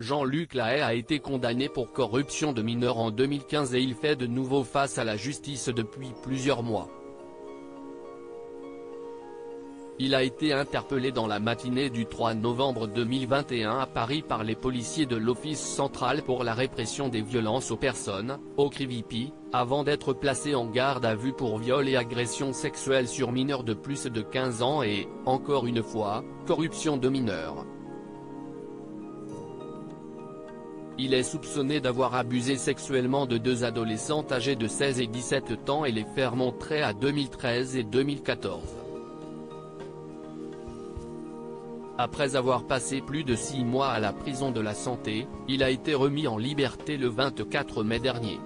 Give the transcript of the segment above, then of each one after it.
Jean-Luc Lahaye a été condamné pour corruption de mineurs en 2015 et il fait de nouveau face à la justice depuis plusieurs mois. Il a été interpellé dans la matinée du 3 novembre 2021 à Paris par les policiers de l'Office central pour la répression des violences aux personnes, OCRIVIP, avant d'être placé en garde à vue pour viol et agression sexuelle sur mineurs de plus de 15 ans et, encore une fois, corruption de mineurs. Il est soupçonné d'avoir abusé sexuellement de deux adolescentes âgées de 16 et 17 ans et les faire montrer à 2013 et 2014. Après avoir passé plus de 6 mois à la prison de la Santé, il a été remis en liberté le 24 mai dernier.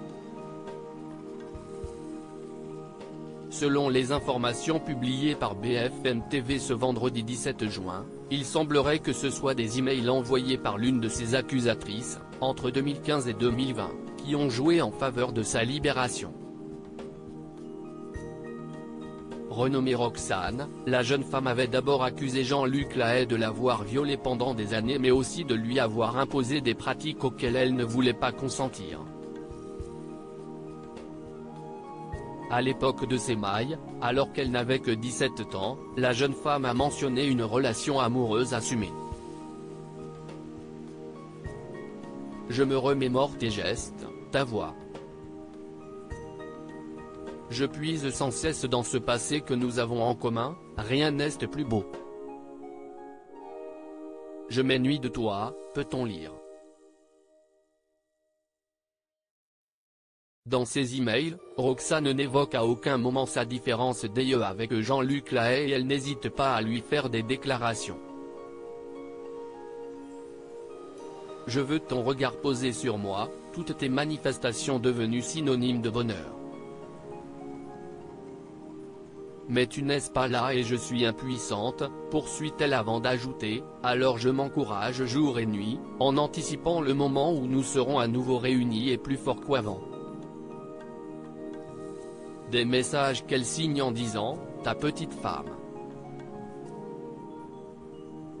Selon les informations publiées par BFM TV ce vendredi 17 juin, il semblerait que ce soit des emails envoyés par l'une de ses accusatrices, entre 2015 et 2020, qui ont joué en faveur de sa libération. Renommée Roxane, la jeune femme avait d'abord accusé Jean-Luc Lahaye de l'avoir violée pendant des années mais aussi de lui avoir imposé des pratiques auxquelles elle ne voulait pas consentir. À l'époque de ses mailles, alors qu'elle n'avait que 17 ans, la jeune femme a mentionné une relation amoureuse assumée. Je me remémore tes gestes, ta voix. Je puise sans cesse dans ce passé que nous avons en commun, rien n'est plus beau. Je m'ennuie de toi, peut-on lire. Dans ses emails, Roxane n'évoque à aucun moment sa différence d'AE avec Jean-Luc Lahaye et elle n'hésite pas à lui faire des déclarations. Je veux ton regard posé sur moi, toutes tes manifestations devenues synonymes de bonheur. Mais tu n'es pas là et je suis impuissante, poursuit-elle avant d'ajouter, alors je m'encourage jour et nuit, en anticipant le moment où nous serons à nouveau réunis et plus forts qu'avant. Des messages qu'elle signe en disant, ta petite femme.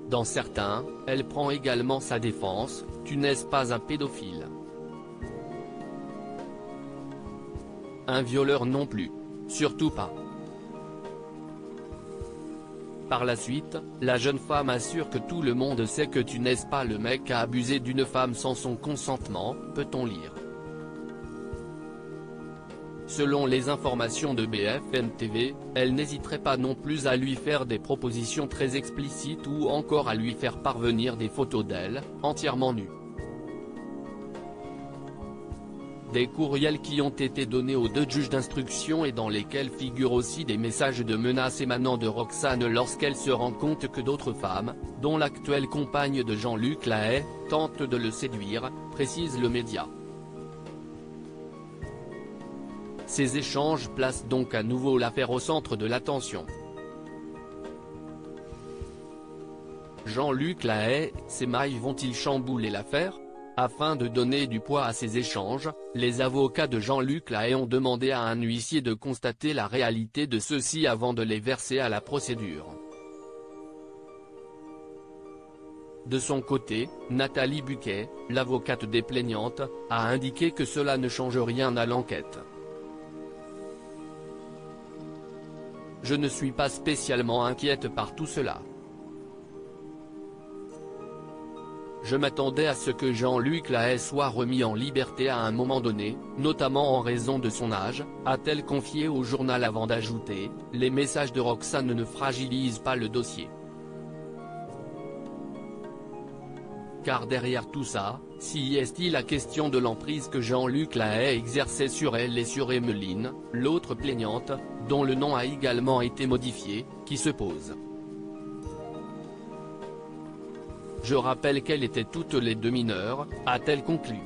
Dans certains, elle prend également sa défense, tu n'es pas un pédophile. Un violeur non plus. Surtout pas. Par la suite, la jeune femme assure que tout le monde sait que tu n'es pas le mec à abuser d'une femme sans son consentement, peut-on lire. Selon les informations de BFM TV, elle n'hésiterait pas non plus à lui faire des propositions très explicites ou encore à lui faire parvenir des photos d'elle, entièrement nue. Des courriels qui ont été donnés aux deux juges d'instruction et dans lesquels figurent aussi des messages de menaces émanant de Roxane lorsqu'elle se rend compte que d'autres femmes, dont l'actuelle compagne de Jean-Luc Lahaye, tentent de le séduire, précise le média. Ces échanges placent donc à nouveau l'affaire au centre de l'attention. Jean-Luc Lahaye, ses mailles vont-ils chambouler l'affaire ? Afin de donner du poids à ces échanges, les avocats de Jean-Luc Lahaye ont demandé à un huissier de constater la réalité de ceux-ci avant de les verser à la procédure. De son côté, Nathalie Buquet, l'avocate des plaignantes, a indiqué que cela ne change rien à l'enquête. Je ne suis pas spécialement inquiète par tout cela. Je m'attendais à ce que Jean-Luc Lahaye soit remis en liberté à un moment donné, notamment en raison de son âge, a-t-elle confié au journal avant d'ajouter, les messages de Roxane ne fragilisent pas le dossier. Car derrière tout ça, si est-il la question de l'emprise que Jean-Luc Lahaye exerçait sur elle et sur Emmeline, l'autre plaignante, dont le nom a également été modifié, qui se pose. Je rappelle qu'elles étaient toutes les deux mineures, a-t-elle conclu.